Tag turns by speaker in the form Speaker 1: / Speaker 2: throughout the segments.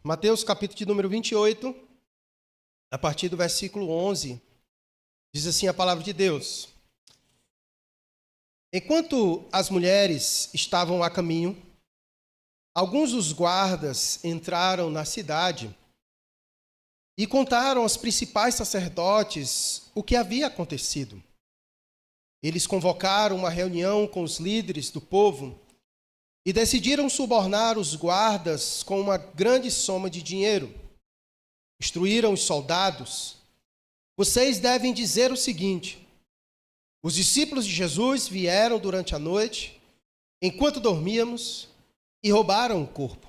Speaker 1: Mateus capítulo de número 28, a partir do versículo 11, diz assim a palavra de Deus. Enquanto as mulheres estavam a caminho, alguns dos guardas entraram na cidade e contaram aos principais sacerdotes o que havia acontecido. Eles convocaram uma reunião com os líderes do povo e decidiram subornar os guardas com uma grande soma de dinheiro. Instruíram os soldados: vocês devem dizer o seguinte: os discípulos de Jesus vieram durante a noite, enquanto dormíamos, e roubaram o corpo.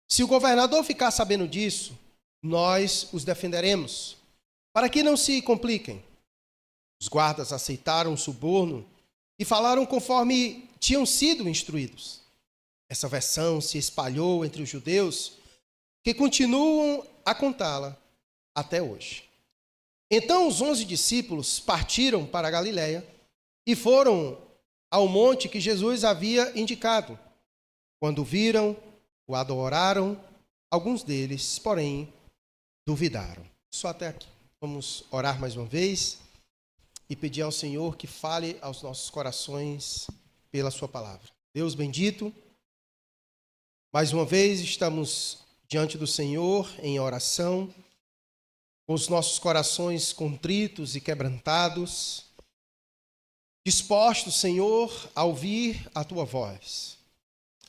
Speaker 1: Se o governador ficar sabendo disso, nós os defenderemos, para que não se compliquem. Os guardas aceitaram o suborno e falaram conforme tinham sido instruídos. Essa versão se espalhou entre os judeus, que continuam a contá-la até hoje. Então os 11 discípulos partiram para a Galiléia e foram ao monte que Jesus havia indicado. Quando viram, o adoraram, alguns deles, porém, duvidaram. Só até aqui. Vamos orar mais uma vez e pedir ao Senhor que fale aos nossos corações pela sua palavra. Deus bendito, mais uma vez estamos diante do Senhor em oração, com os nossos corações contritos e quebrantados, dispostos, Senhor, a ouvir a Tua voz.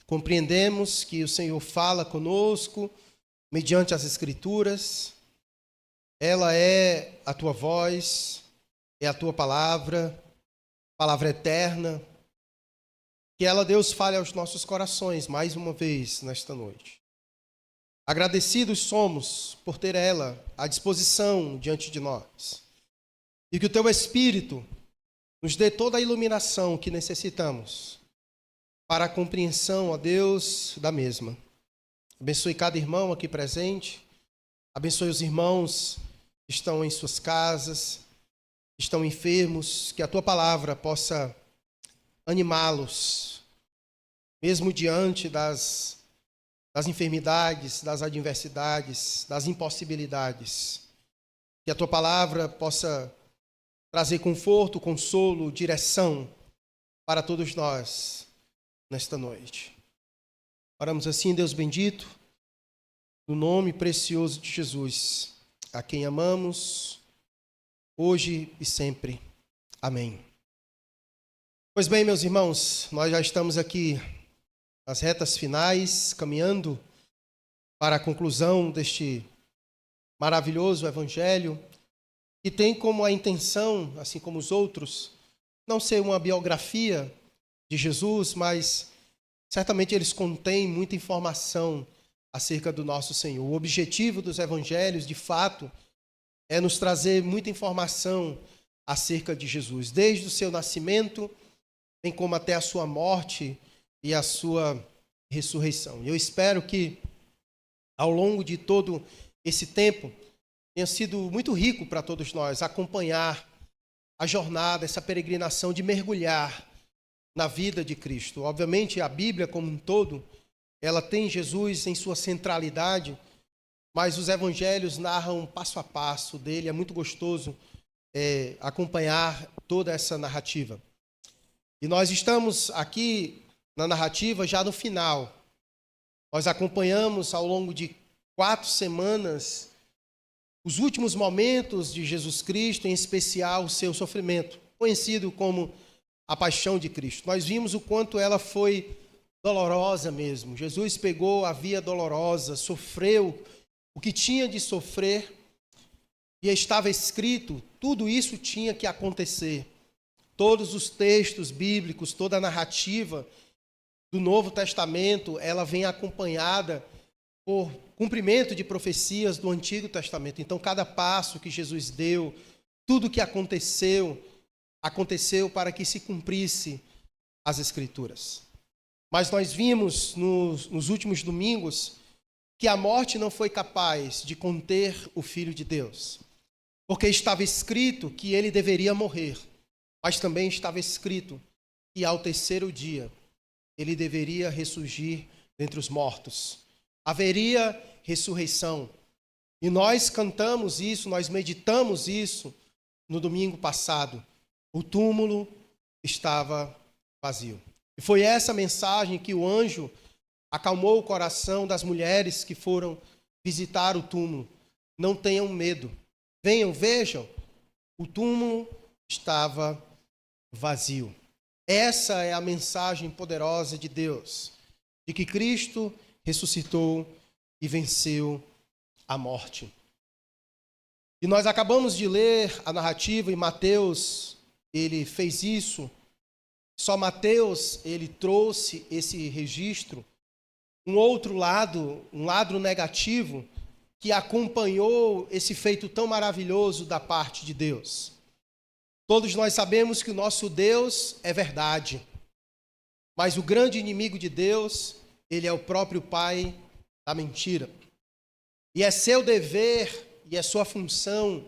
Speaker 1: Compreendemos que o Senhor fala conosco mediante as Escrituras. Ela é a Tua voz, é a Tua palavra eterna. Que ela, Deus, fale aos nossos corações mais uma vez nesta noite. Agradecidos somos por ter ela à disposição diante de nós. E que o Teu Espírito nos dê toda a iluminação que necessitamos para a compreensão, ó Deus, da mesma. Abençoe cada irmão aqui presente. Abençoe os irmãos que estão em suas casas, que estão enfermos. Que a Tua palavra possa animá-los, mesmo diante das enfermidades, das adversidades, das impossibilidades. Que a Tua palavra possa trazer conforto, consolo, direção para todos nós nesta noite. Oramos assim, Deus bendito, no nome precioso de Jesus, a quem amamos, hoje e sempre. Amém. Pois bem, meus irmãos, nós já estamos aqui nas retas finais, caminhando para a conclusão deste maravilhoso evangelho, que tem como a intenção, assim como os outros, não ser uma biografia de Jesus, mas certamente eles contêm muita informação acerca do nosso Senhor. O objetivo dos evangelhos, de fato, é nos trazer muita informação acerca de Jesus, desde o seu nascimento, bem como até a sua morte e a sua ressurreição. Eu espero que, ao longo de todo esse tempo, tenha sido muito rico para todos nós acompanhar a jornada, essa peregrinação de mergulhar na vida de Cristo. Obviamente, a Bíblia como um todo, ela tem Jesus em sua centralidade, mas os evangelhos narram passo a passo dele. É muito gostoso acompanhar toda essa narrativa. E nós estamos aqui na narrativa já no final. Nós acompanhamos ao longo de 4 semanas os últimos momentos de Jesus Cristo, em especial o seu sofrimento, conhecido como a paixão de Cristo. Nós vimos o quanto ela foi dolorosa mesmo. Jesus pegou a via dolorosa, sofreu o que tinha de sofrer e estava escrito, tudo isso tinha que acontecer. Todos os textos bíblicos, toda a narrativa do Novo Testamento, ela vem acompanhada por cumprimento de profecias do Antigo Testamento. Então, cada passo que Jesus deu, tudo que aconteceu para que se cumprisse as Escrituras. Mas nós vimos nos últimos domingos que a morte não foi capaz de conter o Filho de Deus, porque estava escrito que ele deveria morrer. Mas também estava escrito que ao terceiro dia ele deveria ressurgir dentre os mortos. Haveria ressurreição. E nós cantamos isso, nós meditamos isso no domingo passado. O túmulo estava vazio. E foi essa mensagem que o anjo acalmou o coração das mulheres que foram visitar o túmulo. Não tenham medo. Venham, vejam. O túmulo estava vazio. Essa é a mensagem poderosa de Deus, de que Cristo ressuscitou e venceu a morte. E nós acabamos de ler a narrativa e Mateus, ele fez isso. Só Mateus, ele trouxe esse registro. Um outro lado, um lado negativo, que acompanhou esse feito tão maravilhoso da parte de Deus. Todos nós sabemos que o nosso Deus é verdade, mas o grande inimigo de Deus, ele é o próprio pai da mentira. E é seu dever e é sua função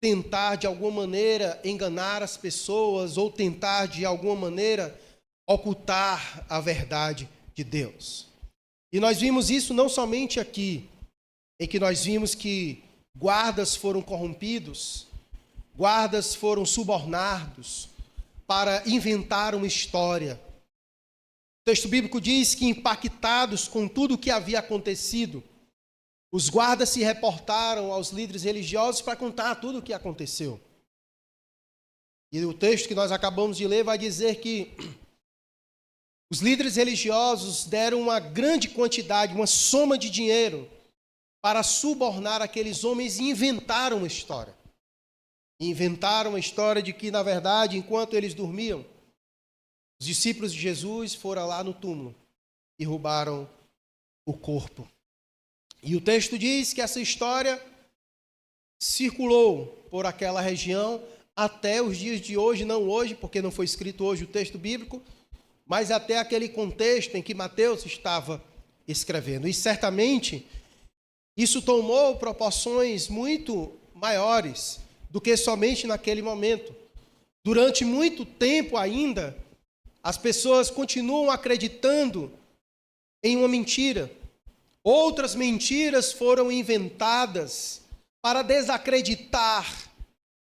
Speaker 1: tentar de alguma maneira enganar as pessoas ou tentar de alguma maneira ocultar a verdade de Deus. E nós vimos isso não somente aqui, em que nós vimos que guardas foram corrompidos, guardas foram subornados para inventar uma história. O texto bíblico diz que, impactados com tudo o que havia acontecido, os guardas se reportaram aos líderes religiosos para contar tudo o que aconteceu. E o texto que nós acabamos de ler vai dizer que os líderes religiosos deram uma grande quantidade, uma soma de dinheiro para subornar aqueles homens e inventaram uma história. Inventaram a história de que, na verdade, enquanto eles dormiam, os discípulos de Jesus foram lá no túmulo e roubaram o corpo. E o texto diz que essa história circulou por aquela região até os dias de hoje, não hoje, porque não foi escrito hoje o texto bíblico, mas até aquele contexto em que Mateus estava escrevendo. E certamente isso tomou proporções muito maiores do que somente naquele momento. Durante muito tempo ainda, as pessoas continuam acreditando em uma mentira. Outras mentiras foram inventadas para desacreditar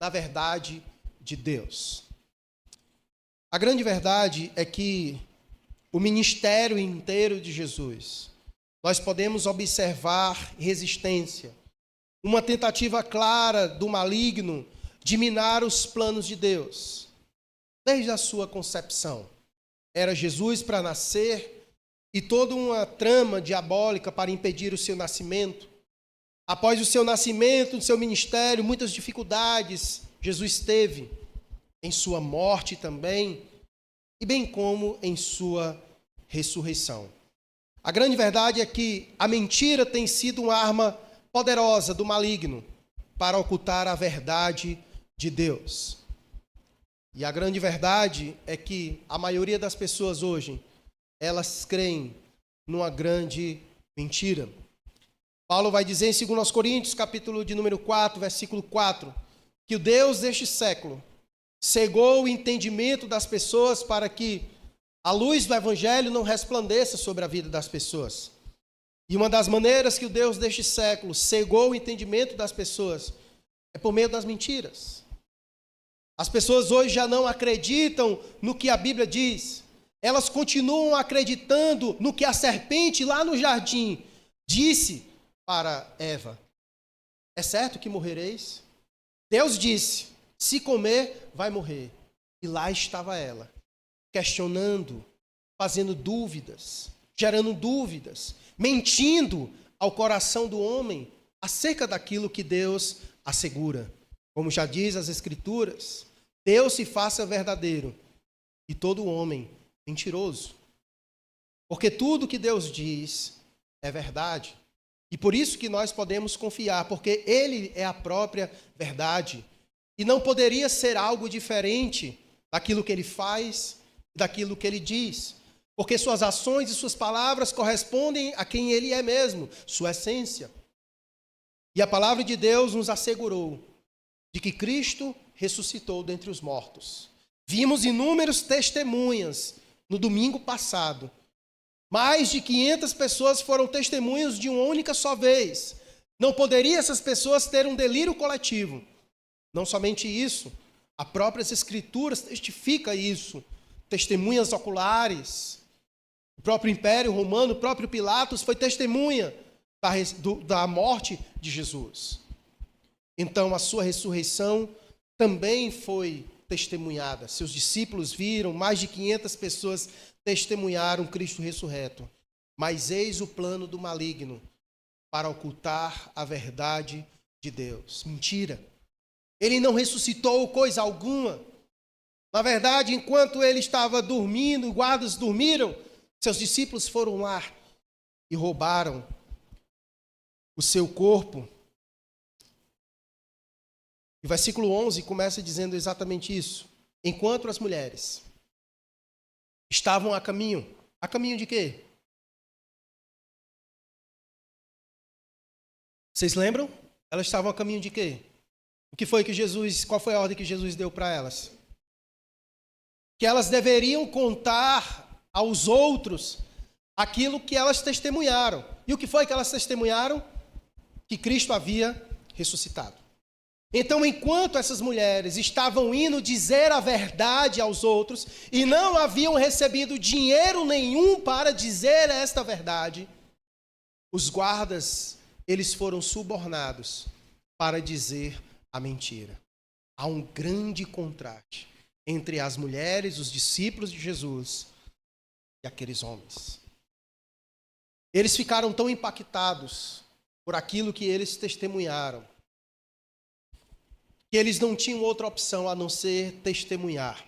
Speaker 1: na verdade de Deus. A grande verdade é que o ministério inteiro de Jesus, nós podemos observar resistência, uma tentativa clara do maligno de minar os planos de Deus. Desde a sua concepção, era Jesus para nascer e toda uma trama diabólica para impedir o seu nascimento. Após o seu nascimento, o seu ministério, muitas dificuldades Jesus teve em sua morte também, e bem como em sua ressurreição. A grande verdade é que a mentira tem sido uma arma poderosa do maligno para ocultar a verdade de Deus. E a grande verdade é que a maioria das pessoas hoje, elas creem numa grande mentira. Paulo vai dizer em 2 Coríntios, capítulo de número 4, versículo 4, que o Deus deste século cegou o entendimento das pessoas para que a luz do evangelho não resplandeça sobre a vida das pessoas. E uma das maneiras que o Deus deste século cegou o entendimento das pessoas é por meio das mentiras. As pessoas hoje já não acreditam no que a Bíblia diz. Elas continuam acreditando no que a serpente lá no jardim disse para Eva. É certo que morrereis? Deus disse, se comer, vai morrer. E lá estava ela, questionando, fazendo dúvidas, gerando dúvidas, mentindo ao coração do homem acerca daquilo que Deus assegura. Como já diz as Escrituras, Deus se faça verdadeiro e todo homem mentiroso. Porque tudo que Deus diz é verdade. E por isso que nós podemos confiar, porque Ele é a própria verdade. E não poderia ser algo diferente daquilo que Ele faz, daquilo que Ele diz. Porque suas ações e suas palavras correspondem a quem Ele é mesmo, sua essência. E a palavra de Deus nos assegurou de que Cristo ressuscitou dentre os mortos. Vimos inúmeras testemunhas no domingo passado, Mais de 500 pessoas foram testemunhas de uma única só vez. Não poderia essas pessoas ter um delírio coletivo. Não somente isso, as próprias Escrituras testificam isso. Testemunhas oculares. O próprio Império Romano, o próprio Pilatos foi testemunha da morte de Jesus. Então, a sua ressurreição também foi testemunhada. Seus discípulos viram, mais de 500 pessoas testemunharam Cristo ressurreto. Mas eis o plano do maligno para ocultar a verdade de Deus. Mentira. Ele não ressuscitou coisa alguma. Na verdade, enquanto ele estava dormindo, os guardas dormiram, seus discípulos foram lá e roubaram o seu corpo. E o versículo 11 começa dizendo exatamente isso. Enquanto as mulheres estavam a caminho de quê? Vocês lembram? Elas estavam a caminho de quê? Qual foi a ordem que Jesus deu para elas? Que elas deveriam contar aos outros aquilo que elas testemunharam. E o que foi que elas testemunharam? Que Cristo havia ressuscitado. Então, enquanto essas mulheres estavam indo dizer a verdade aos outros e não haviam recebido dinheiro nenhum para dizer esta verdade, os guardas, eles foram subornados para dizer a mentira. Há um grande contraste entre as mulheres, os discípulos de Jesus e aqueles homens. Eles ficaram tão impactados por aquilo que eles testemunharam, que eles não tinham outra opção a não ser testemunhar.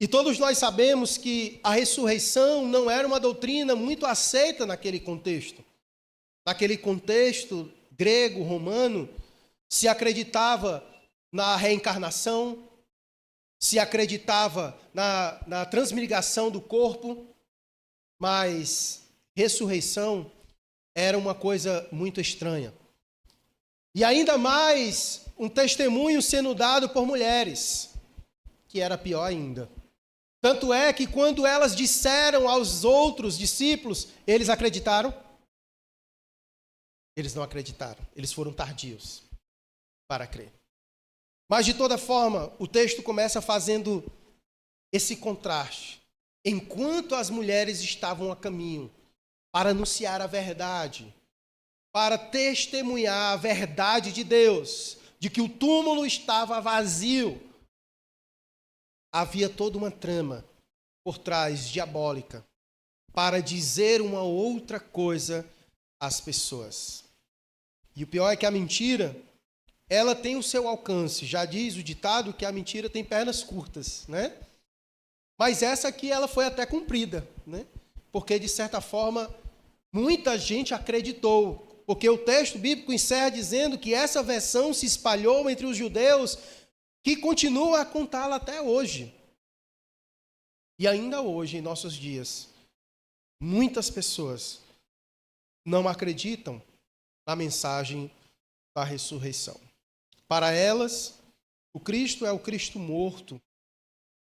Speaker 1: E todos nós sabemos que a ressurreição não era uma doutrina muito aceita naquele contexto. Naquele contexto grego, romano, se acreditava na reencarnação, se acreditava na transmigração do corpo, mas ressurreição era uma coisa muito estranha. E ainda mais um testemunho sendo dado por mulheres, que era pior ainda. Tanto é que quando elas disseram aos outros discípulos, eles acreditaram? Eles não acreditaram, eles foram tardios para crer. Mas de toda forma, o texto começa fazendo esse contraste. Enquanto as mulheres estavam a caminho para anunciar a verdade, para testemunhar a verdade de Deus, de que o túmulo estava vazio, havia toda uma trama por trás, diabólica, para dizer uma outra coisa às pessoas. E o pior é que a mentira, ela tem o seu alcance. Já diz o ditado que a mentira tem pernas curtas, né? Mas essa aqui, ela foi até cumprida, né? Porque, de certa forma, muita gente acreditou. Porque o texto bíblico encerra dizendo que essa versão se espalhou entre os judeus, que continuam a contá-la até hoje. E ainda hoje, em nossos dias, muitas pessoas não acreditam na mensagem da ressurreição. Para elas, o Cristo é o Cristo morto.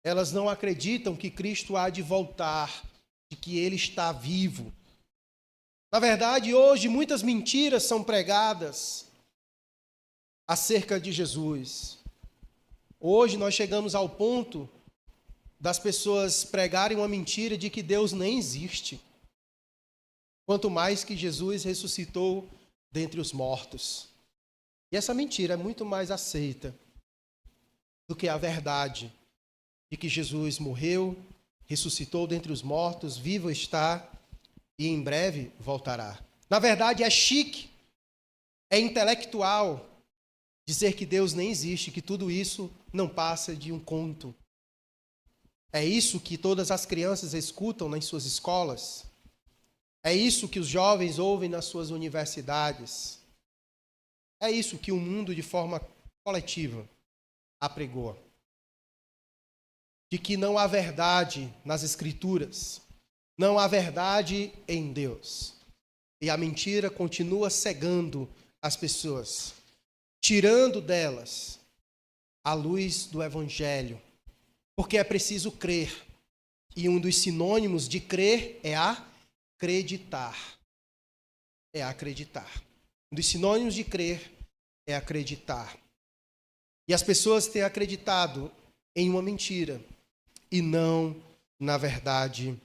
Speaker 1: Elas não acreditam que Cristo há de voltar, de que Ele está vivo. Na verdade, hoje, muitas mentiras são pregadas acerca de Jesus. Hoje, nós chegamos ao ponto das pessoas pregarem uma mentira de que Deus nem existe. Quanto mais que Jesus ressuscitou dentre os mortos. E essa mentira é muito mais aceita do que a verdade de que Jesus morreu, ressuscitou dentre os mortos, vivo está e em breve voltará. Na verdade, é chique, é intelectual dizer que Deus nem existe, que tudo isso não passa de um conto. É isso que todas as crianças escutam nas suas escolas. É isso que os jovens ouvem nas suas universidades. É isso que o mundo, de forma coletiva, apregoa. De que não há verdade nas Escrituras. Não há verdade em Deus. E a mentira continua cegando as pessoas, tirando delas a luz do Evangelho. Porque é preciso crer. E um dos sinônimos de crer é a acreditar. É acreditar. Um dos sinônimos de crer é acreditar. E as pessoas têm acreditado em uma mentira e não na verdade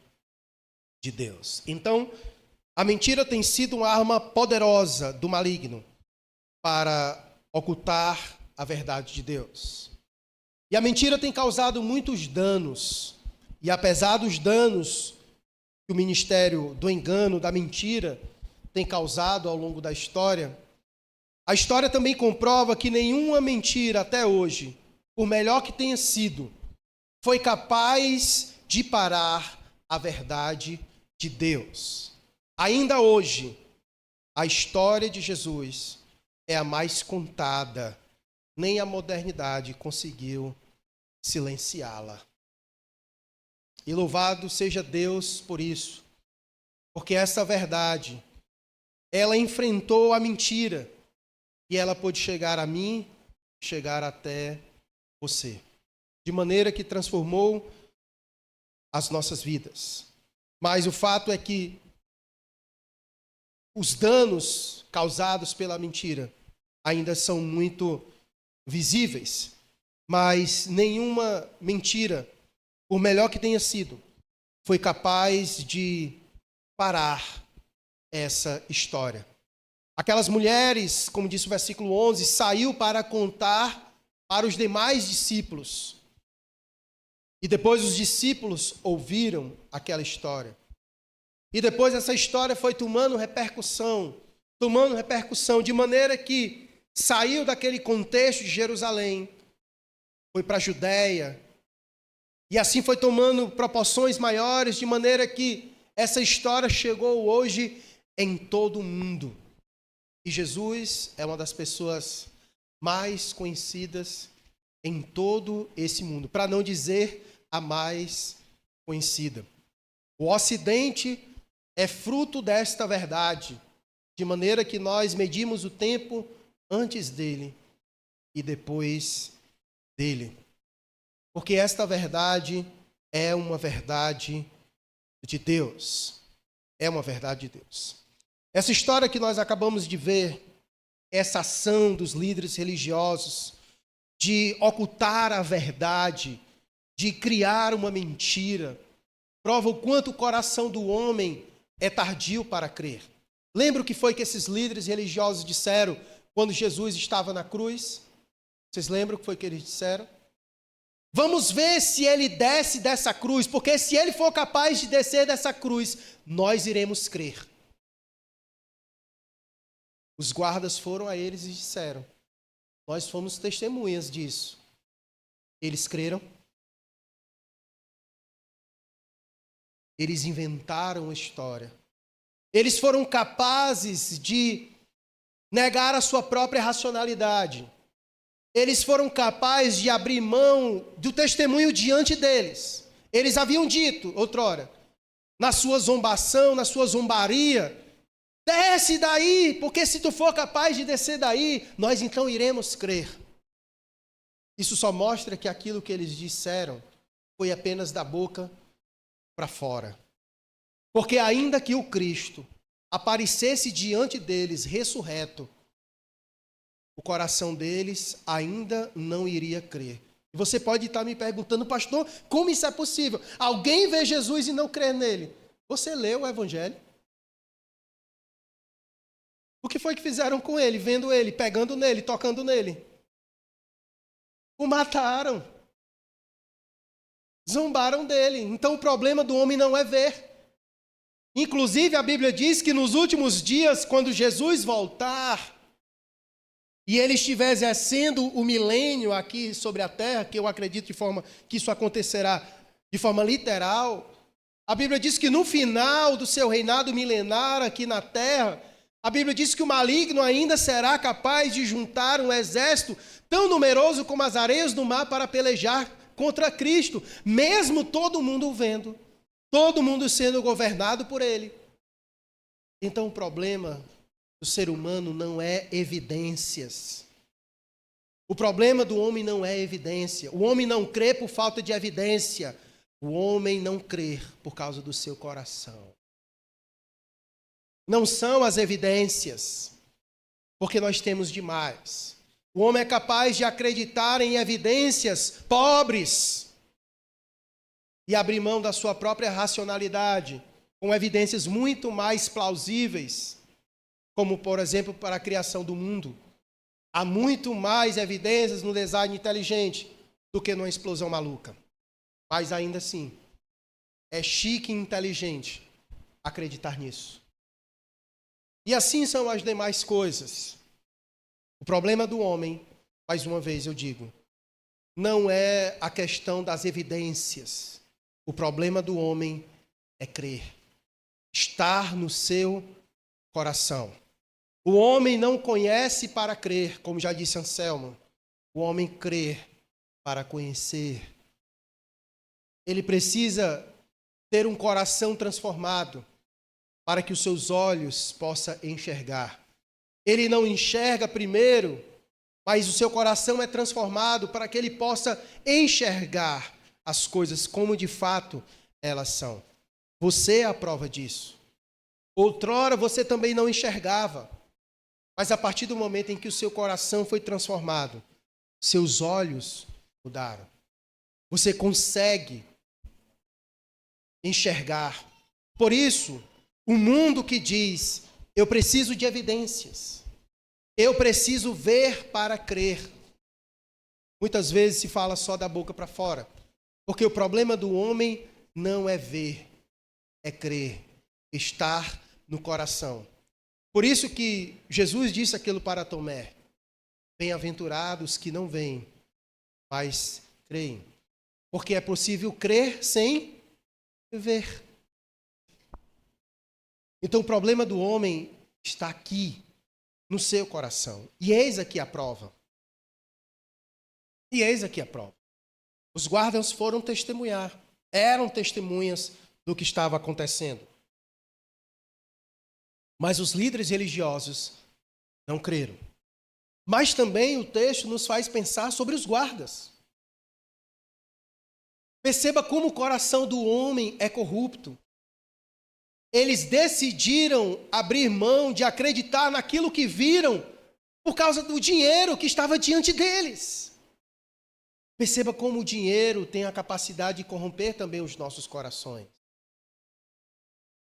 Speaker 1: de Deus. Então, a mentira tem sido uma arma poderosa do maligno para ocultar a verdade de Deus. E a mentira tem causado muitos danos. E apesar dos danos que o ministério do engano, da mentira, tem causado ao longo da história, a história também comprova que nenhuma mentira até hoje, por melhor que tenha sido, foi capaz de parar a verdade de Deus. Ainda hoje, a história de Jesus é a mais contada. Nem a modernidade conseguiu silenciá-la. E louvado seja Deus por isso, porque essa verdade, ela enfrentou a mentira e ela pôde chegar a mim, chegar até você, de maneira que transformou as nossas vidas. Mas o fato é que os danos causados pela mentira ainda são muito visíveis, mas nenhuma mentira, por melhor que tenha sido, foi capaz de parar essa história. Aquelas mulheres, como disse o versículo 11, saiu para contar para os demais discípulos. E depois os discípulos ouviram aquela história. E depois essa história foi tomando repercussão, de maneira que saiu daquele contexto de Jerusalém, foi para a Judéia, e assim foi tomando proporções maiores, de maneira que essa história chegou hoje em todo o mundo. E Jesus é uma das pessoas mais conhecidas em todo esse mundo, para não dizer a mais conhecida. O Ocidente é fruto desta verdade, de maneira que nós medimos o tempo antes dele e depois dele. Porque esta verdade é uma verdade de Deus. É uma verdade de Deus. Essa história que nós acabamos de ver, essa ação dos líderes religiosos de ocultar a verdade, de criar uma mentira, prova o quanto o coração do homem é tardio para crer. Lembra o que foi que esses líderes religiosos disseram quando Jesus estava na cruz? Vocês lembram o que foi que eles disseram? Vamos ver se ele desce dessa cruz, porque se ele for capaz de descer dessa cruz, nós iremos crer. Os guardas foram a eles e disseram: nós fomos testemunhas disso. Eles creram. Eles inventaram a história. Eles foram capazes de negar a sua própria racionalidade. Eles foram capazes de abrir mão do testemunho diante deles. Eles haviam dito, outrora, na sua zombação, na sua zombaria: desce daí, porque se tu for capaz de descer daí, nós então iremos crer. Isso só mostra que aquilo que eles disseram foi apenas da boca para fora. Porque ainda que o Cristo aparecesse diante deles ressurreto, o coração deles ainda não iria crer. E você pode estar me perguntando: pastor, como isso é possível? Alguém vê Jesus e não crê nele? Você leu o Evangelho? O que foi que fizeram com ele, vendo ele, pegando nele, tocando nele? O mataram. Zombaram dele. Então o problema do homem não é ver. Inclusive a Bíblia diz que nos últimos dias, quando Jesus voltar e ele estiver exercendo o milênio aqui sobre a terra, que eu acredito que isso acontecerá de forma literal, a Bíblia diz que no final do seu reinado milenar aqui na terra, a Bíblia diz que o maligno ainda será capaz de juntar um exército tão numeroso como as areias do mar para pelejar contra Cristo, mesmo todo mundo o vendo, todo mundo sendo governado por ele. Então o problema do ser humano não é evidências. O problema do homem não é evidência. O homem não crê por falta de evidência. O homem não crê por causa do seu coração. não são as evidências, porque nós temos demais. O homem é capaz de acreditar em evidências pobres e abrir mão da sua própria racionalidade, com evidências muito mais plausíveis, como, por exemplo, para a criação do mundo. Há muito mais evidências no design inteligente do que numa explosão maluca. Mas ainda assim, é chique e inteligente acreditar nisso. E assim são as demais coisas. O problema do homem, mais uma vez eu digo, não é a questão das evidências. O problema do homem é crer. Estar no seu coração. O homem não conhece para crer, como já disse Anselmo. O homem crê para conhecer. Ele precisa ter um coração transformado para que os seus olhos possam enxergar. Ele não enxerga primeiro, mas o seu coração é transformado para que ele possa enxergar as coisas como de fato elas são. Você é a prova disso. Outrora você também não enxergava, mas a partir do momento em que o seu coração foi transformado, seus olhos mudaram. Você consegue enxergar. Por isso, o mundo que diz, eu preciso de evidências, eu preciso ver para crer. Muitas vezes se fala só da boca para fora, porque o problema do homem não é ver, é crer, estar no coração. Por isso que Jesus disse aquilo para Tomé: bem-aventurados que não veem, mas creem. Porque é possível crer sem ver. Então o problema do homem está aqui, no seu coração. E eis aqui a prova. E eis aqui a prova. Os guardas foram testemunhar, eram testemunhas do que estava acontecendo. Mas os líderes religiosos não creram. Mas também o texto nos faz pensar sobre os guardas. Perceba como o coração do homem é corrupto. Eles decidiram abrir mão de acreditar naquilo que viram por causa do dinheiro que estava diante deles. Perceba como o dinheiro tem a capacidade de corromper também os nossos corações.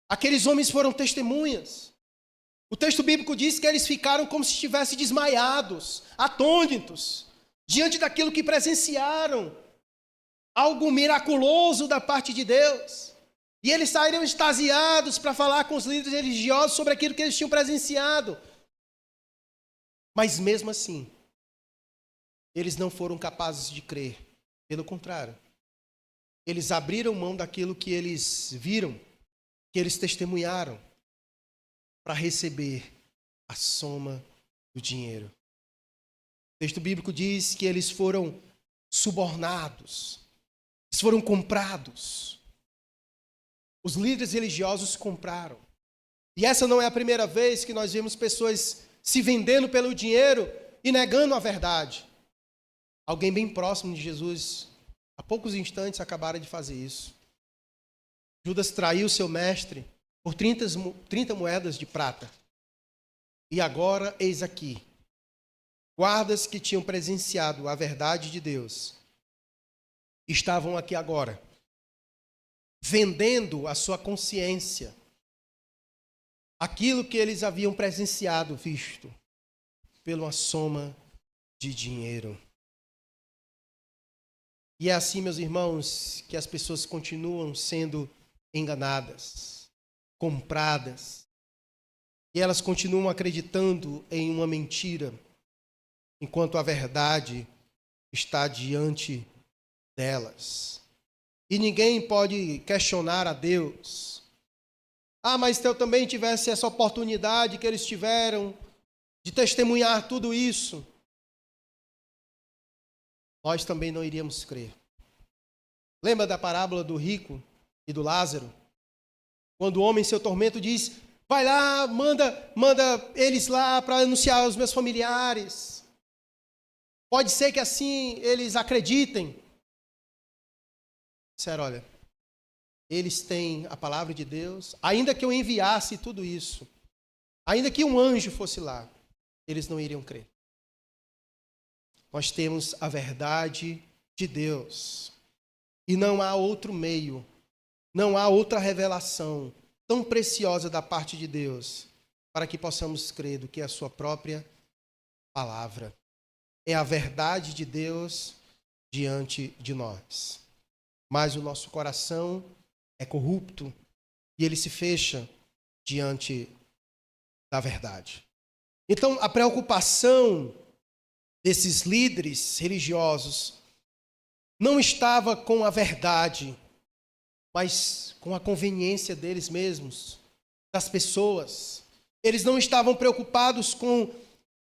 Speaker 1: Aqueles homens foram testemunhas. O texto bíblico diz que eles ficaram como se estivessem desmaiados, atônitos, diante daquilo que presenciaram. Algo miraculoso da parte de Deus. E eles saíram extasiados para falar com os líderes religiosos sobre aquilo que eles tinham presenciado. Mas mesmo assim, eles não foram capazes de crer. Pelo contrário, eles abriram mão daquilo que eles viram, que eles testemunharam, para receber a soma do dinheiro. O texto bíblico diz que eles foram subornados, eles foram comprados. Os líderes religiosos compraram. E essa não é a primeira vez que nós vemos pessoas se vendendo pelo dinheiro e negando a verdade. Alguém bem próximo de Jesus, há poucos instantes, acabara de fazer isso. Judas traiu seu mestre por 30 moedas de prata. E agora, eis aqui, guardas que tinham presenciado a verdade de Deus, estavam aqui agora, vendendo a sua consciência, aquilo que eles haviam presenciado, visto, pela soma de dinheiro. E é assim, meus irmãos, que as pessoas continuam sendo enganadas, compradas, e elas continuam acreditando em uma mentira, enquanto a verdade está diante delas. E ninguém pode questionar a Deus. Ah, mas se eu também tivesse essa oportunidade que eles tiveram de testemunhar tudo isso, nós também não iríamos crer. Lembra da parábola do rico e do Lázaro? Quando o homem em seu tormento diz: vai lá, manda eles lá para anunciar aos meus familiares. Pode ser que assim eles acreditem. Disseram: olha, eles têm a palavra de Deus. Ainda que eu enviasse tudo isso, Ainda que um anjo fosse lá, eles não iriam crer. Nós temos a verdade de Deus. E não há outro meio, não há outra revelação tão preciosa da parte de Deus para que possamos crer do que a sua própria palavra. É a verdade de Deus diante de nós. Mas o nosso coração é corrupto e ele se fecha diante da verdade. Então, a preocupação desses líderes religiosos não estava com a verdade, mas com a conveniência deles mesmos, das pessoas. Eles não estavam preocupados com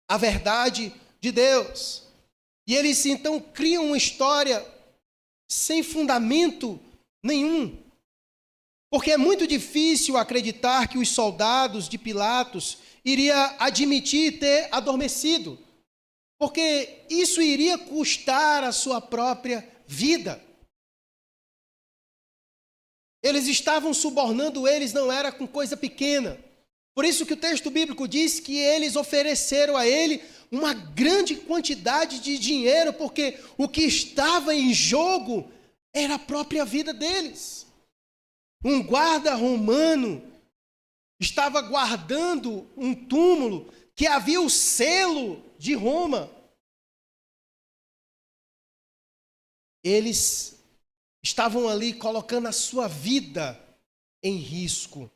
Speaker 1: a verdade de Deus. E eles então criam uma história sem fundamento nenhum. Porque é muito difícil acreditar que os soldados de Pilatos iriam admitir ter adormecido. Porque isso iria custar a sua própria vida. Eles estavam subornando eles, não era com coisa pequena. Por isso que o texto bíblico diz que eles ofereceram a ele uma grande quantidade de dinheiro, porque o que estava em jogo era a própria vida deles. Um guarda romano estava guardando um túmulo que havia o selo de Roma. Eles estavam ali colocando a sua vida em risco.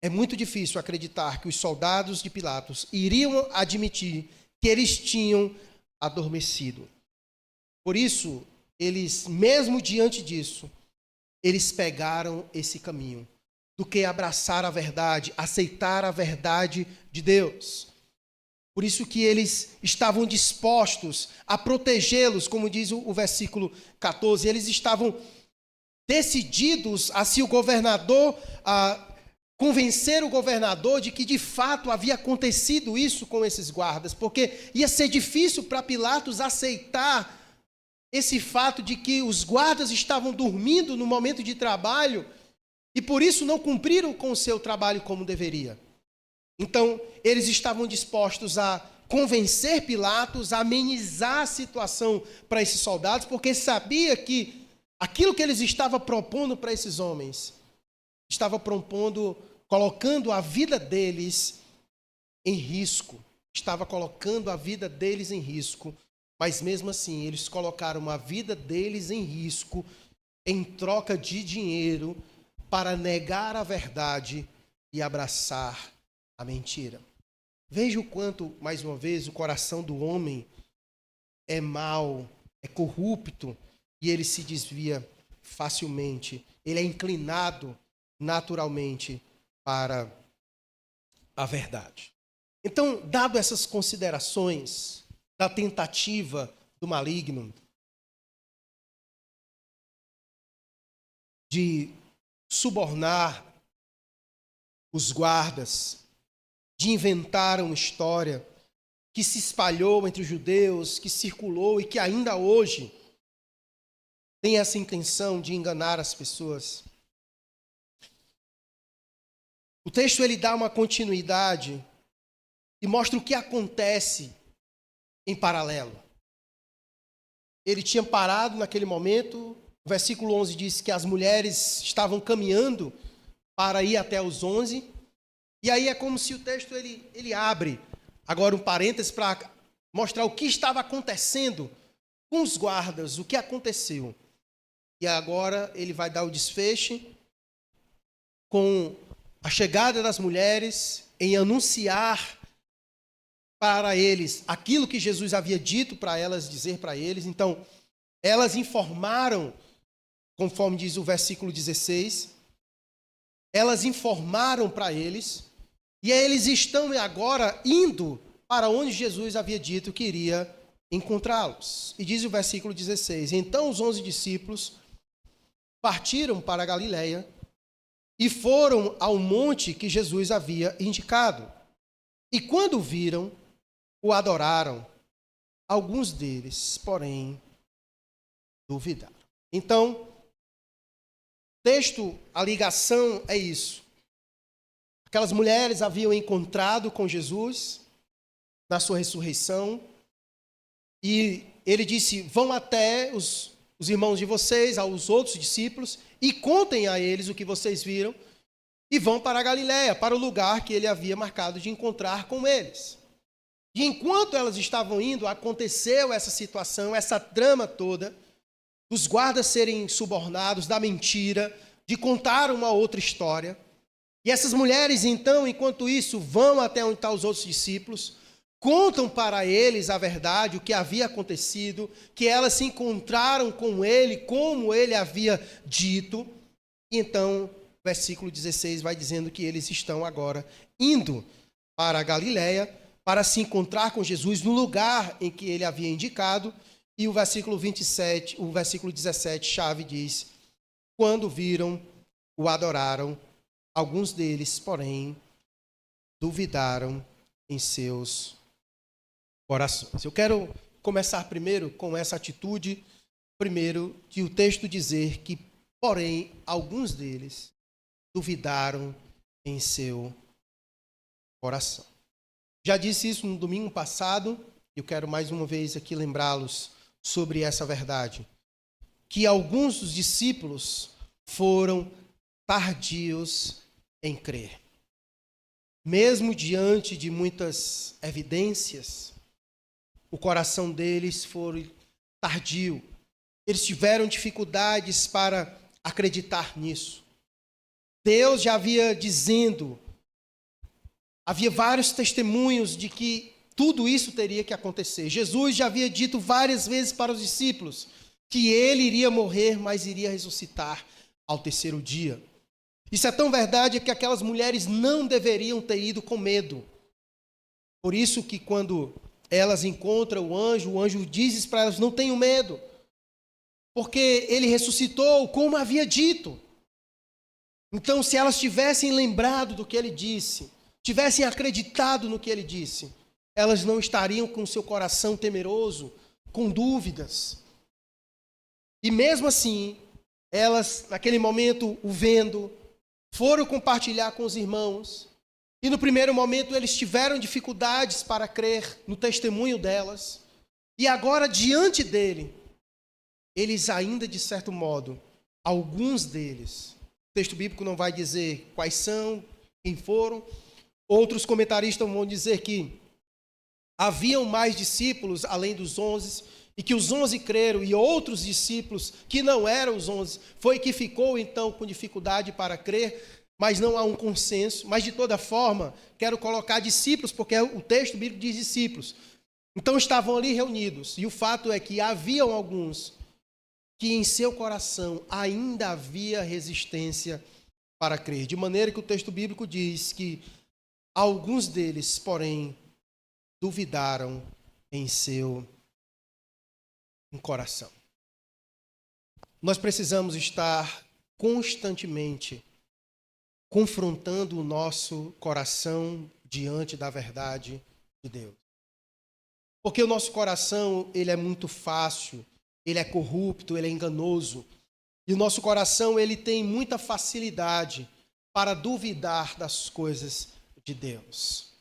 Speaker 1: É muito difícil acreditar que os soldados de Pilatos iriam admitir que eles tinham adormecido. Por isso, eles, mesmo diante disso, eles pegaram esse caminho do que abraçar a verdade, aceitar a verdade de Deus. Por isso que eles estavam dispostos a protegê-los, como diz o versículo 14. Eles estavam decididos a, se o governador, convencer o governador de que de fato havia acontecido isso com esses guardas, porque ia ser difícil para Pilatos aceitar esse fato de que os guardas estavam dormindo no momento de trabalho e por isso não cumpriram com o seu trabalho como deveria. Então, eles estavam dispostos a convencer Pilatos, a amenizar a situação para esses soldados, porque sabia que aquilo que eles estavam propondo para esses homens, estava propondo, colocando a vida deles em risco. Estava colocando a vida deles em risco, mas mesmo assim, eles colocaram a vida deles em risco em troca de dinheiro para negar a verdade e abraçar a mentira. Veja o quanto, mais uma vez, o coração do homem é mau, é corrupto e ele se desvia facilmente. Ele é inclinado naturalmente para a verdade. Então, dado essas considerações da tentativa do maligno de subornar os guardas, de inventar uma história que se espalhou entre os judeus, que circulou e que ainda hoje tem essa intenção de enganar as pessoas. O texto ele dá uma continuidade e mostra o que acontece em paralelo. Ele tinha parado naquele momento, o versículo 11 diz que as mulheres estavam caminhando para ir até os 11, e aí é como se o texto ele abre agora um parênteses para mostrar o que estava acontecendo com os guardas, o que aconteceu. E agora ele vai dar o desfecho com a chegada das mulheres em anunciar para eles aquilo que Jesus havia dito para elas dizer para eles. Então, elas informaram, conforme diz o versículo 16, elas informaram para eles, e eles estão agora indo para onde Jesus havia dito que iria encontrá-los. E diz o versículo 16, então os 11 discípulos partiram para a Galileia e foram ao monte que Jesus havia indicado. E quando viram, o adoraram. Alguns deles, porém, duvidaram. Então, texto, a ligação é isso. Aquelas mulheres haviam encontrado com Jesus na sua ressurreição. E ele disse, vão até os irmãos de vocês, aos outros discípulos, e contem a eles o que vocês viram, e vão para a Galiléia, para o lugar que ele havia marcado de encontrar com eles. E enquanto elas estavam indo, aconteceu essa situação, essa trama toda, dos guardas serem subornados, da mentira, de contar uma outra história. E essas mulheres, então, enquanto isso, vão até onde estão os outros discípulos, contam para eles a verdade, o que havia acontecido, que elas se encontraram com ele, como ele havia dito. E então, o versículo 16 vai dizendo que eles estão agora indo para a Galiléia, para se encontrar com Jesus no lugar em que ele havia indicado. E o versículo 27, o versículo 17, chave, diz, quando viram, o adoraram, alguns deles, porém, duvidaram em seus corações. Eu quero começar primeiro com essa atitude, primeiro, de o texto dizer que, porém, alguns deles duvidaram em seu coração. Já disse isso no domingo passado, eu quero mais uma vez aqui lembrá-los sobre essa verdade, que alguns dos discípulos foram tardios em crer. Mesmo diante de muitas evidências, o coração deles foi tardio. Eles tiveram dificuldades para acreditar nisso. Deus já havia dizendo, havia vários testemunhos de que tudo isso teria que acontecer. Jesus já havia dito várias vezes para os discípulos que ele iria morrer, mas iria ressuscitar ao terceiro dia. Isso é tão verdade que aquelas mulheres não deveriam ter ido com medo. Por isso que quando elas encontram o anjo diz para elas, não tenham medo, porque ele ressuscitou como havia dito. Então, se elas tivessem lembrado do que ele disse, tivessem acreditado no que ele disse, elas não estariam com seu coração temeroso, com dúvidas. E mesmo assim, elas, naquele momento, o vendo, foram compartilhar com os irmãos. E no primeiro momento, eles tiveram dificuldades para crer no testemunho delas. E agora, diante dele, eles ainda, de certo modo, alguns deles, o texto bíblico não vai dizer quais são, quem foram. Outros comentaristas vão dizer que haviam mais discípulos além dos 11, e que os 11 creram, e outros discípulos que não eram os 11, foi que ficou então com dificuldade para crer, mas não há um consenso. Mas de toda forma, quero colocar discípulos, porque o texto bíblico diz discípulos. Então estavam ali reunidos, e o fato é que haviam alguns que em seu coração ainda havia resistência para crer, de maneira que o texto bíblico diz que alguns deles, porém, duvidaram em seu coração. Nós precisamos estar constantemente confrontando o nosso coração diante da verdade de Deus. Porque o nosso coração, ele é muito fácil, ele é corrupto, ele é enganoso. E o nosso coração, ele tem muita facilidade para duvidar das coisas de Deus.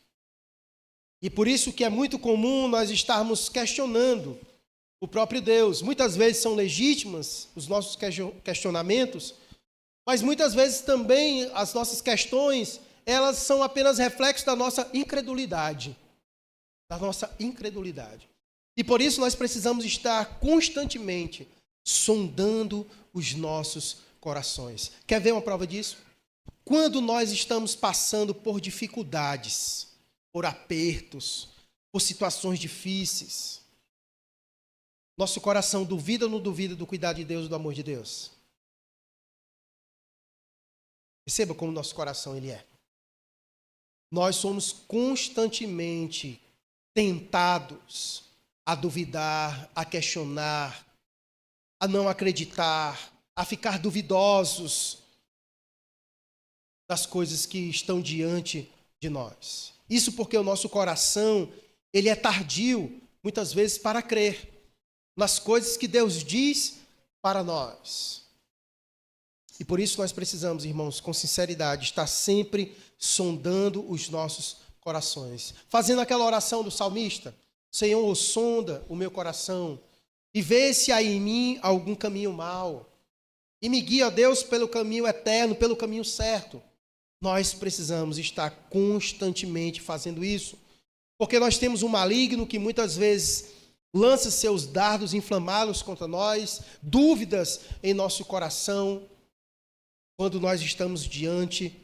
Speaker 1: E por isso que é muito comum nós estarmos questionando o próprio Deus. Muitas vezes são legítimas os nossos questionamentos, mas muitas vezes também as nossas questões, elas são apenas reflexo da nossa incredulidade. Da nossa incredulidade. E por isso nós precisamos estar constantemente sondando os nossos corações. Quer ver uma prova disso? Quando nós estamos passando por dificuldades, por apertos, por situações difíceis, nosso coração duvida ou não duvida do cuidado de Deus e do amor de Deus? Perceba como nosso coração ele é. Nós somos constantemente tentados a duvidar, a questionar, a não acreditar, a ficar duvidosos das coisas que estão diante de nós. Isso porque o nosso coração, ele é tardio, muitas vezes, para crer nas coisas que Deus diz para nós. E por isso nós precisamos, irmãos, com sinceridade, estar sempre sondando os nossos corações. Fazendo aquela oração do salmista: Senhor, sonda o meu coração e vê se há em mim algum caminho mau. E me guia, Deus, pelo caminho eterno, pelo caminho certo. Nós precisamos estar constantemente fazendo isso. Porque nós temos um maligno que muitas vezes lança seus dardos inflamados contra nós, dúvidas em nosso coração, quando nós estamos diante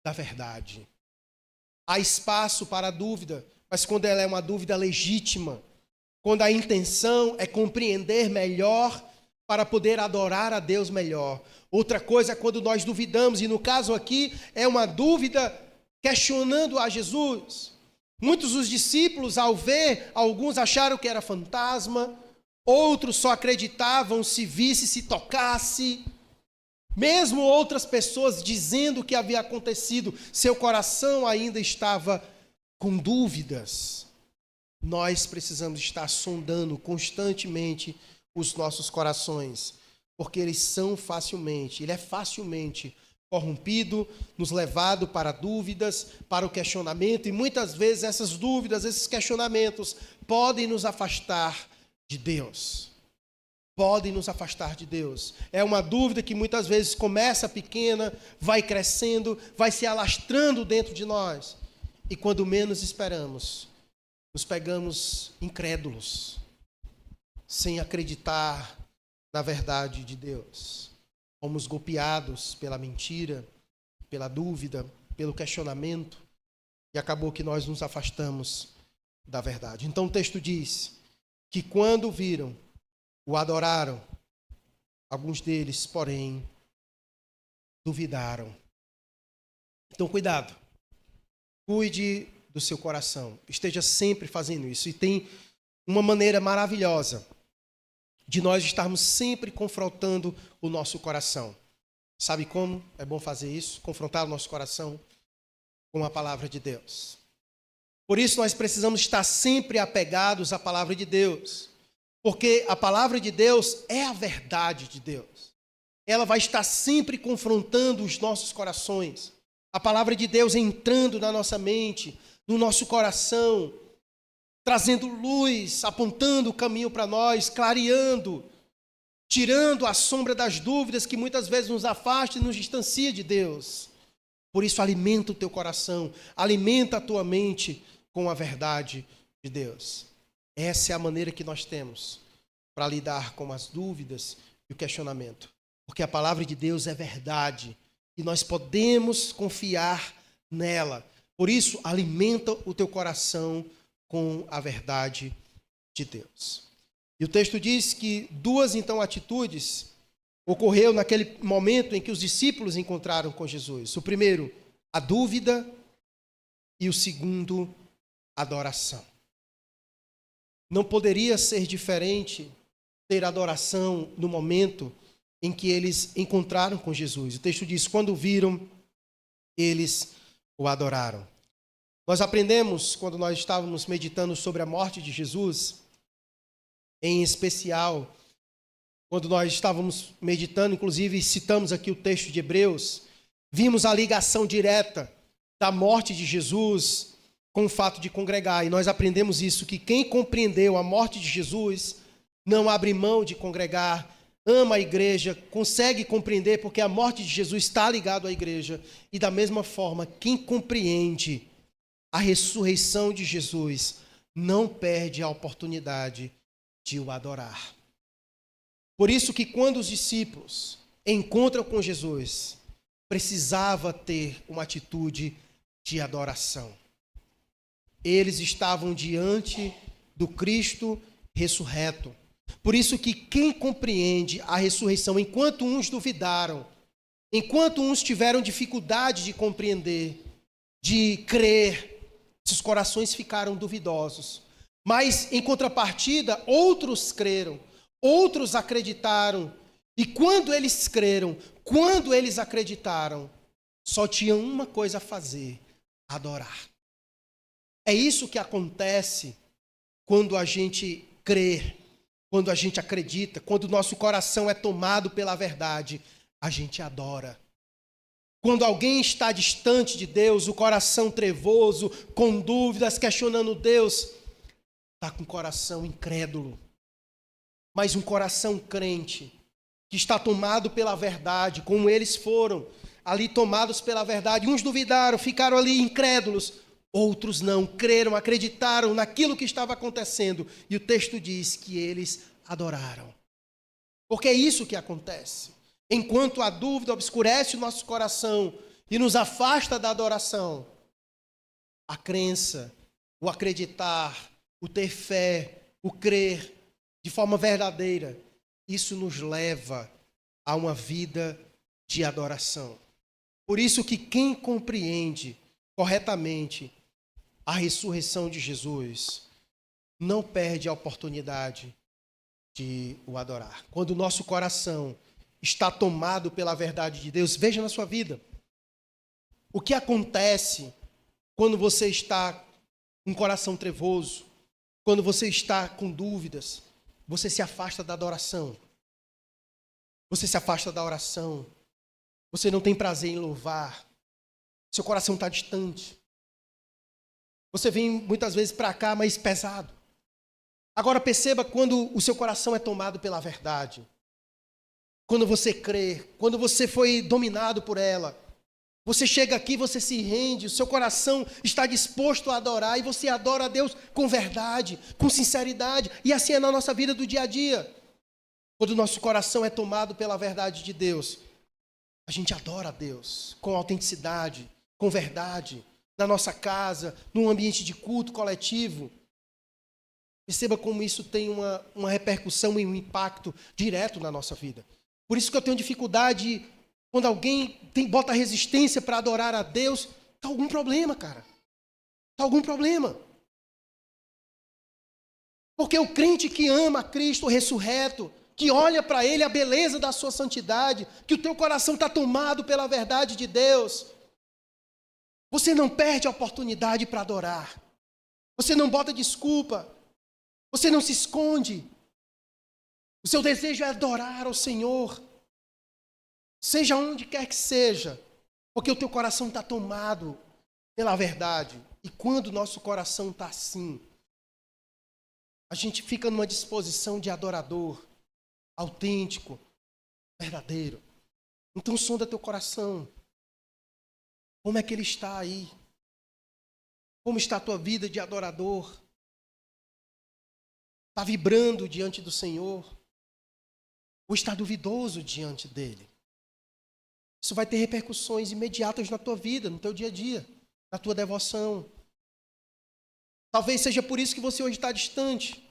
Speaker 1: da verdade. Há espaço para a dúvida, mas quando ela é uma dúvida legítima, quando a intenção é compreender melhor para poder adorar a Deus melhor. Outra coisa é quando nós duvidamos, e no caso aqui é uma dúvida questionando a Jesus. Muitos dos discípulos, ao ver, alguns acharam que era fantasma, outros só acreditavam se visse, se tocasse. Mesmo outras pessoas dizendo o que havia acontecido, seu coração ainda estava com dúvidas. Nós precisamos estar sondando constantemente os nossos corações, porque ele é facilmente corrompido, nos levado para dúvidas, para o questionamento, e muitas vezes essas dúvidas, esses questionamentos podem nos afastar de Deus. Podem nos afastar de Deus. É uma dúvida que muitas vezes começa pequena, vai crescendo, vai se alastrando dentro de nós, e quando menos esperamos, nos pegamos incrédulos, sem acreditar na verdade de Deus. Fomos golpeados pela mentira, pela dúvida, pelo questionamento, e acabou que nós nos afastamos da verdade. Então o texto diz que quando viram, o adoraram, alguns deles, porém, duvidaram. Então cuidado, cuide do seu coração, esteja sempre fazendo isso. E tem uma maneira maravilhosa de nós estarmos sempre confrontando o nosso coração. Sabe como é bom fazer isso? Confrontar o nosso coração com a palavra de Deus. Por isso nós precisamos estar sempre apegados à palavra de Deus, porque a palavra de Deus é a verdade de Deus. Ela vai estar sempre confrontando os nossos corações. A palavra de Deus entrando na nossa mente, no nosso coração, trazendo luz, apontando o caminho para nós, clareando, tirando a sombra das dúvidas que muitas vezes nos afasta e nos distancia de Deus. Por isso, alimenta o teu coração, alimenta a tua mente com a verdade de Deus. Essa é a maneira que nós temos para lidar com as dúvidas e o questionamento. Porque a palavra de Deus é verdade e nós podemos confiar nela. Por isso, alimenta o teu coração com a verdade de Deus. E o texto diz que duas, então, atitudes ocorreu naquele momento em que os discípulos encontraram com Jesus. O primeiro, a dúvida, e o segundo, a adoração. Não poderia ser diferente ter adoração no momento em que eles encontraram com Jesus. O texto diz, quando viram, eles o adoraram. Nós aprendemos, quando nós estávamos meditando sobre a morte de Jesus, em especial, quando nós estávamos meditando, inclusive citamos aqui o texto de Hebreus, vimos a ligação direta da morte de Jesus com o fato de congregar. E nós aprendemos isso, que quem compreendeu a morte de Jesus não abre mão de congregar, ama a igreja, consegue compreender porque a morte de Jesus está ligada à igreja. E da mesma forma, quem compreende a ressurreição de Jesus não perde a oportunidade de o adorar. Por isso que quando os discípulos encontram com Jesus, precisava ter uma atitude de adoração. Eles estavam diante do Cristo ressurreto. Por isso que quem compreende a ressurreição, enquanto uns duvidaram, enquanto uns tiveram dificuldade de compreender, de crer, seus corações ficaram duvidosos. Mas, em contrapartida, outros creram, outros acreditaram. E quando eles creram, quando eles acreditaram, só tinham uma coisa a fazer: adorar. É isso que acontece quando a gente crê, quando a gente acredita, quando o nosso coração é tomado pela verdade. a gente adora. Quando alguém está distante de Deus, o coração trevoso, com dúvidas, questionando Deus, está com o coração incrédulo. Mas um coração crente, que está tomado pela verdade, como eles foram ali tomados pela verdade. Uns duvidaram, ficaram ali incrédulos. Outros não, creram, acreditaram naquilo que estava acontecendo. E o texto diz que eles adoraram. Porque é isso que acontece. Enquanto a dúvida obscurece o nosso coração e nos afasta da adoração, a crença, o acreditar, o ter fé, o crer de forma verdadeira, isso nos leva a uma vida de adoração. Por isso que quem compreende corretamente a ressurreição de Jesus não perde a oportunidade de o adorar. Quando o nosso coração está tomado pela verdade de Deus, veja na sua vida. O que acontece quando você está com um coração trevoso, quando você está com dúvidas, você se afasta da adoração. Você se afasta da oração. Você não tem prazer em louvar. Seu coração está distante. Você vem muitas vezes para cá, mas pesado. Agora perceba quando o seu coração é tomado pela verdade. Quando você crê, quando você foi dominado por ela. Você chega aqui, você se rende, o seu coração está disposto a adorar e você adora a Deus com verdade, com sinceridade. E assim é na nossa vida do dia a dia. Quando o nosso coração é tomado pela verdade de Deus, a gente adora a Deus com autenticidade, com verdade, na nossa casa, num ambiente de culto coletivo. Perceba como isso tem uma repercussão e um impacto direto na nossa vida. Por isso que eu tenho dificuldade quando alguém bota resistência para adorar a Deus. Está algum problema, cara. Está algum problema. Porque o crente que ama Cristo ressurreto, que olha para Ele a beleza da sua santidade, que o teu coração está tomado pela verdade de Deus, você não perde a oportunidade para adorar. Você não bota desculpa. Você não se esconde. O seu desejo é adorar ao Senhor. Seja onde quer que seja. Porque o teu coração está tomado pela verdade. E quando o nosso coração está assim, a gente fica numa disposição de adorador, autêntico, verdadeiro. Então sonda teu coração. Como é que ele está aí? Como está a tua vida de adorador? Está vibrando diante do Senhor? Ou está duvidoso diante dele? Isso vai ter repercussões imediatas na tua vida, no teu dia a dia, na tua devoção. Talvez seja por isso que você hoje está distante.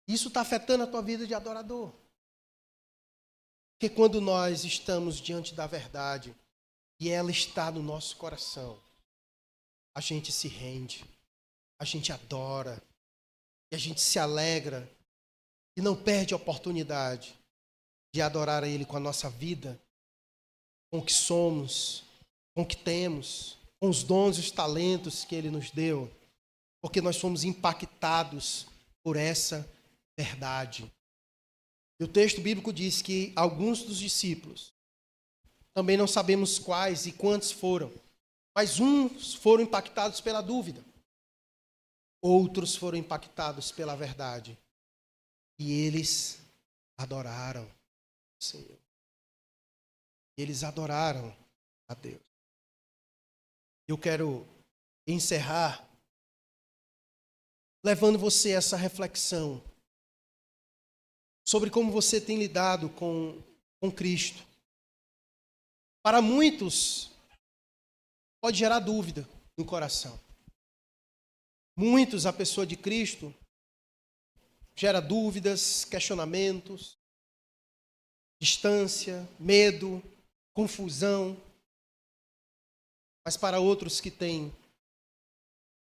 Speaker 1: Isso está afetando a tua vida de adorador. Porque quando nós estamos diante da verdade e ela está no nosso coração, a gente se rende, a gente adora, e a gente se alegra e não perde a oportunidade de adorar a Ele com a nossa vida, com o que somos, com o que temos, com os dons e os talentos que Ele nos deu, porque nós somos impactados por essa verdade. E o texto bíblico diz que alguns dos discípulos, também não sabemos quais e quantos foram, mas uns foram impactados pela dúvida, outros foram impactados pela verdade, e eles adoraram o Senhor. Eles adoraram a Deus. Eu quero encerrar levando você a essa reflexão sobre como você tem lidado com Cristo. Para muitos, pode gerar dúvida no coração. Muitos, a pessoa de Cristo gera dúvidas, questionamentos, distância, medo, confusão. Mas para outros que têm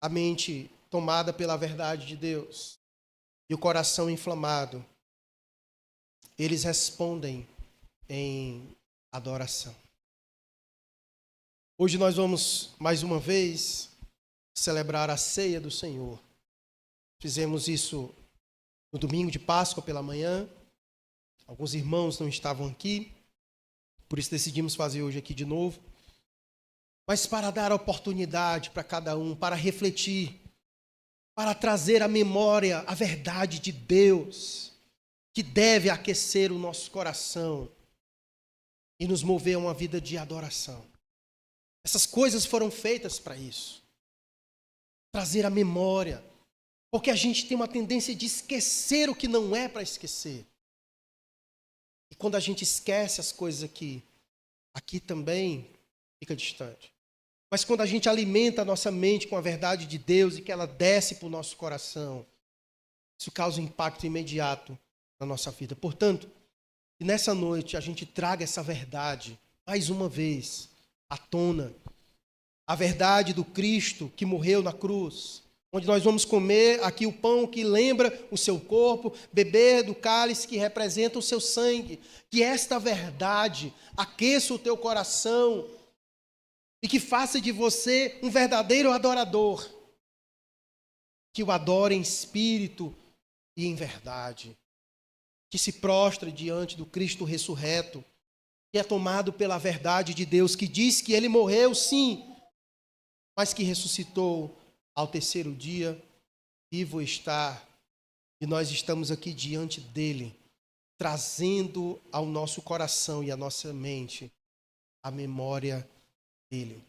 Speaker 1: a mente tomada pela verdade de Deus e o coração inflamado, eles respondem em adoração. Hoje nós vamos, mais uma vez, celebrar a ceia do Senhor. Fizemos isso no domingo de Páscoa pela manhã, Alguns irmãos não estavam aqui, por isso decidimos fazer hoje aqui de novo. Mas para dar oportunidade para cada um, para refletir, para trazer à memória a verdade de Deus, que deve aquecer o nosso coração e nos mover a uma vida de adoração. Essas coisas foram feitas para isso. Trazer à memória. Porque a gente tem uma tendência de esquecer o que não é para esquecer. E quando a gente esquece as coisas aqui também fica distante. Mas quando a gente alimenta a nossa mente com a verdade de Deus e que ela desce para o nosso coração, isso causa um impacto imediato na nossa vida. Portanto, que nessa noite a gente traga essa verdade, mais uma vez, à tona. A verdade do Cristo que morreu na cruz, onde nós vamos comer aqui o pão que lembra o seu corpo, beber do cálice que representa o seu sangue. Que esta verdade aqueça o teu coração e que faça de você um verdadeiro adorador. Que o adore em espírito e em verdade. Que se prostre diante do Cristo ressurreto, que é tomado pela verdade de Deus, que diz que ele morreu, sim, mas que ressuscitou ao terceiro dia, vivo está, e nós estamos aqui diante dele, trazendo ao nosso coração e à nossa mente a memória dele.